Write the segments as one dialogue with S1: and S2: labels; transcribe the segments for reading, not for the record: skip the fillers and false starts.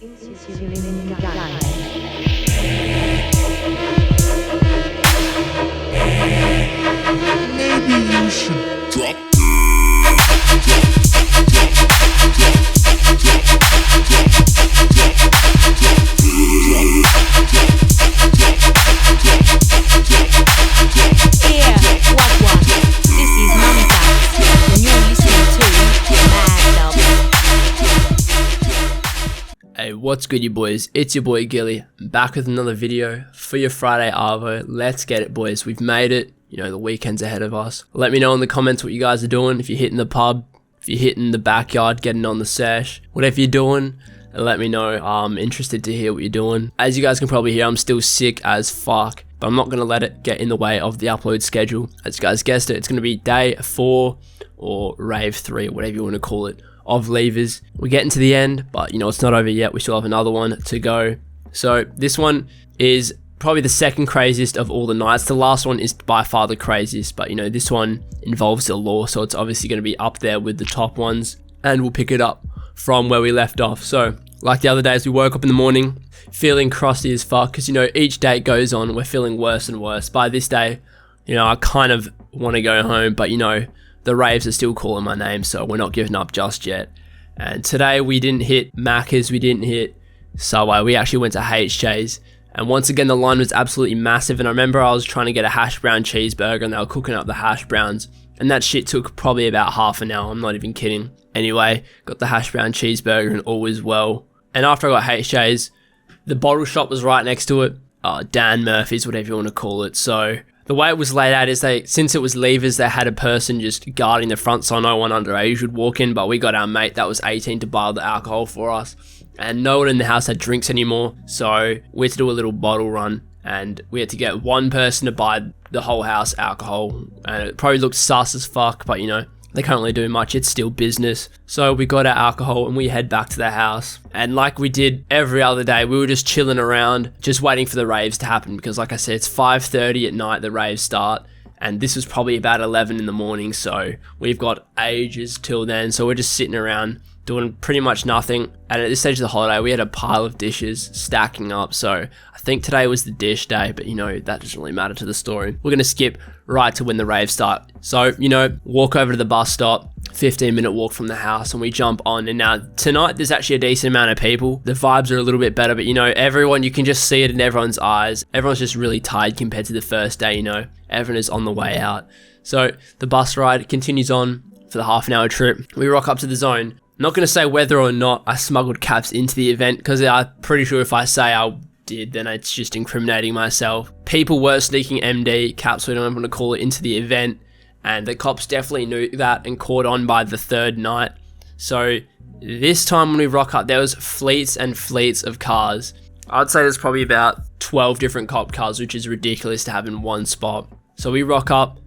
S1: Maybe you should drop.
S2: Hey, what's good, you boys? It's your boy Gilly, back with another video for your Friday Arvo. Let's get it, boys. We've made it. You know, the weekend's ahead of us. Let me know in the comments what you guys are doing. If you're hitting the pub, if you're hitting the backyard, getting on the sesh, whatever you're doing, let me know. I'm interested to hear what you're doing. As you guys can probably hear, I'm still sick as fuck, but I'm not going to let it get in the way of the upload schedule. As you guys guessed it, it's going to be day 4 or rave 3, whatever you want to call it, of levers. We're getting to the end, but you know, it's not over yet. We still have another one to go. So this one is probably the second craziest of all the nights. The last one is by far the craziest, but you know, this one involves the law, so it's obviously going to be up there with the top ones, and we'll pick it up from where we left off. So like the other days, we woke up in the morning feeling crusty as fuck, because you know, each day it goes on, we're feeling worse and worse. By this day, you know, I kind of want to go home, but you know, the raves are still calling my name, so we're not giving up just yet. And today we didn't hit Macca's, we didn't hit Subway, we actually went to HJ's. And once again, the line was absolutely massive. And I remember I was trying to get a hash brown cheeseburger and they were cooking up the hash browns. And that shit took probably about half an hour, I'm not even kidding. Anyway, got the hash brown cheeseburger and all was well. And after I got HJ's, the bottle shop was right next to it. Dan Murphy's, whatever you want to call it. So the way it was laid out is since it was levers, they had a person just guarding the front so no one underage would walk in. But we got our mate that was 18 to buy the alcohol for us. And no one in the house had drinks anymore, so we had to do a little bottle run, and we had to get one person to buy the whole house alcohol, and it probably looked sus as fuck, but you know, they can't really do much, it's still business. So we got our alcohol and we head back to the house, and like we did every other day, we were just chilling around, just waiting for the raves to happen, because like I said, it's 5:30 at night, the raves start, and this was probably about 11 in the morning, so we've got ages till then, so we're just sitting around doing pretty much nothing. And at this stage of the holiday, we had a pile of dishes stacking up, so I think today was the dish day, but you know, that doesn't really matter to the story. We're gonna skip right to when the raves start. So, you know, walk over to the bus stop, 15-minute walk from the house, and we jump on. And now tonight there's actually a decent amount of people. The vibes are a little bit better, but you know, everyone, you can just see it in everyone's eyes. Everyone's just really tired compared to the first day, you know. Everyone is on the way out. So the bus ride continues on for the half-an-hour trip. We rock up to the zone. Not going to say whether or not I smuggled caps into the event, because I'm pretty sure if I say I did, then it's just incriminating myself. People were sneaking MD, caps, we don't want to call it, into the event, and the cops definitely knew that and caught on by the third night. So this time when we rock up, there was fleets and fleets of cars. I'd say there's probably about 12 different cop cars, which is ridiculous to have in one spot. So we rock up,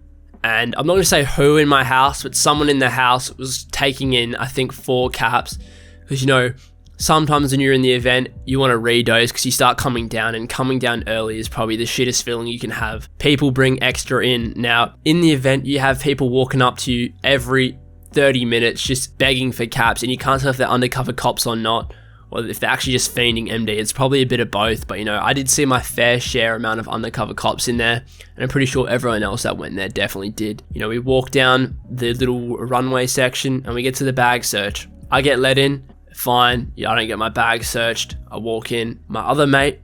S2: and I'm not going to say who in my house, but someone in the house was taking in, I think, 4 caps. Because, you know, sometimes when you're in the event, you want to redose because you start coming down, and coming down early is probably the shittest feeling you can have. People bring extra in. Now, in the event, you have people walking up to you every 30 minutes just begging for caps, and you can't tell if they're undercover cops or not, or if they're actually just fiending MD. It's probably a bit of both, but you know, I did see my fair share amount of undercover cops in there, and I'm pretty sure everyone else that went there definitely did. You know, we walk down the little runway section and we get to the bag search. I get let in, fine. Yeah, I don't get my bag searched. I walk in. My other mate,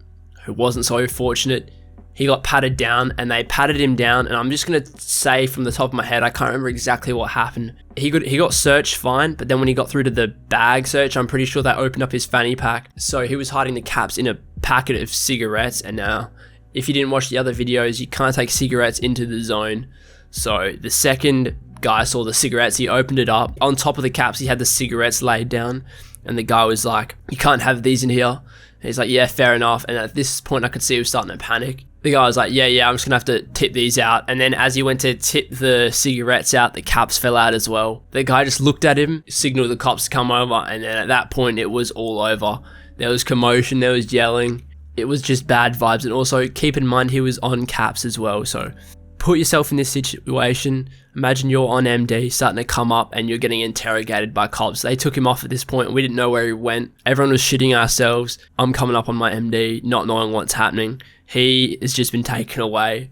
S2: who wasn't so fortunate, he got patted down, and they patted him down, and I'm just going to say from the top of my head, I can't remember exactly what happened. He got searched fine, but then when he got through to the bag search, I'm pretty sure they opened up his fanny pack. So he was hiding the caps in a packet of cigarettes, and now, if you didn't watch the other videos, you can't take cigarettes into the zone. So the second guy saw the cigarettes, he opened it up. On top of the caps, he had the cigarettes laid down, and the guy was like, "You can't have these in here." And he's like, "Yeah, fair enough." And at this point, I could see he was starting to panic. The guy was like, yeah, I'm just gonna have to tip these out. And then as he went to tip the cigarettes out, the caps fell out as well. The guy just looked at him, signaled the cops to come over, and then at that point, it was all over. There was commotion, there was yelling. It was just bad vibes. And also, keep in mind, he was on caps as well, so Put yourself in this situation. Imagine you're on MD, starting to come up, and you're getting interrogated by cops. They took him off at this point. We didn't know where he went. Everyone was shitting ourselves. I'm coming up on my MD, not knowing what's happening. He has just been taken away.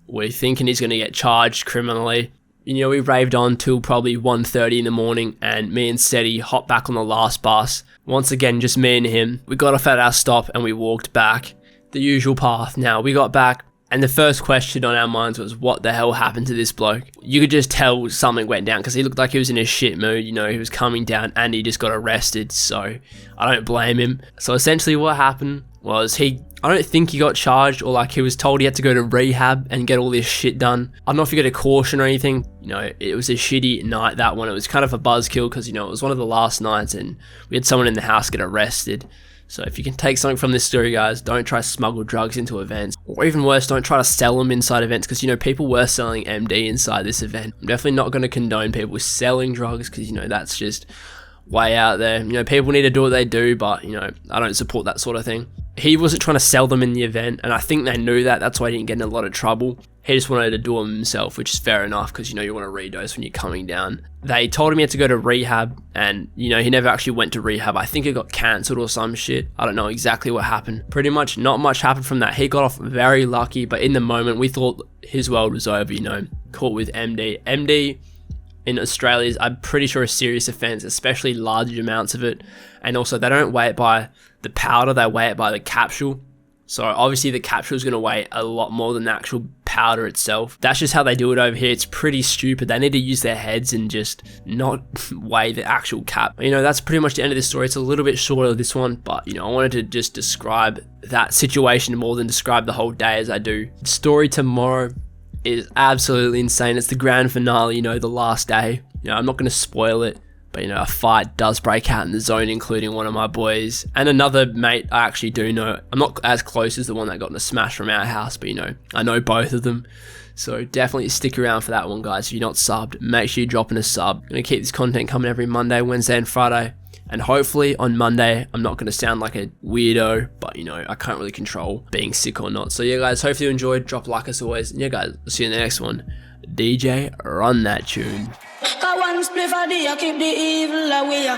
S2: We're thinking he's going to get charged criminally. You know, we raved on till probably 1:30 in the morning, and me and Seti hopped back on the last bus. Once again, just me and him. We got off at our stop and we walked back the usual path. Now, we got back, and the first question on our minds was, what the hell happened to this bloke? You could just tell something went down because he looked like he was in a shit mood. You know, he was coming down and he just got arrested, so I don't blame him. So essentially what happened was I don't think he got charged, or like he was told he had to go to rehab and get all this shit done. I don't know if he got a caution or anything. You know, it was a shitty night, that one. It was kind of a buzzkill because, you know, it was one of the last nights and we had someone in the house get arrested. So if you can take something from this story, guys, don't try to smuggle drugs into events. Or even worse, don't try to sell them inside events, because, you know, people were selling MD inside this event. I'm definitely not going to condone people selling drugs because, you know, that's just way out there. You know, people need to do what they do, but, you know, I don't support that sort of thing. He wasn't trying to sell them in the event, and I think they knew that. That's why he didn't get in a lot of trouble. He just wanted to do them himself, which is fair enough because, you know, you want to redose when you're coming down. They told him he had to go to rehab, and, you know, he never actually went to rehab. I think it got cancelled or some shit. I don't know exactly what happened. Pretty much not much happened from that. He got off very lucky, but in the moment, we thought his world was over, you know, caught with MD. MD in Australia is, I'm pretty sure, a serious offense, especially large amounts of it. And also, they don't weigh it by the powder, they weigh it by the capsule. So obviously the capsule is going to weigh a lot more than the actual powder itself. That's just how they do it over here. It's pretty stupid. They need to use their heads and just not weigh the actual cap. You know, that's pretty much the end of this story. It's a little bit shorter, this one, but, you know, I wanted to just describe that situation more than describe the whole day as I do. Story tomorrow is absolutely insane. It's the grand finale, you know, the last day. You know, I'm not going to spoil it, but, you know, a fight does break out in the zone, including one of my boys and another mate I actually do know. I'm not as close as the one that got in a smash from our house, but, you know, I know both of them. So definitely stick around for that one, guys. If you're not subbed, make sure you drop in a sub. I'm going to keep this content coming every Monday, Wednesday, and Friday. And hopefully on Monday, I'm not going to sound like a weirdo, but, you know, I can't really control being sick or not. So yeah, guys, hopefully you enjoyed. Drop a like as always. And yeah, guys, I'll see you in the next one. DJ, run that tune.
S3: One spliff a day, keep the evil away.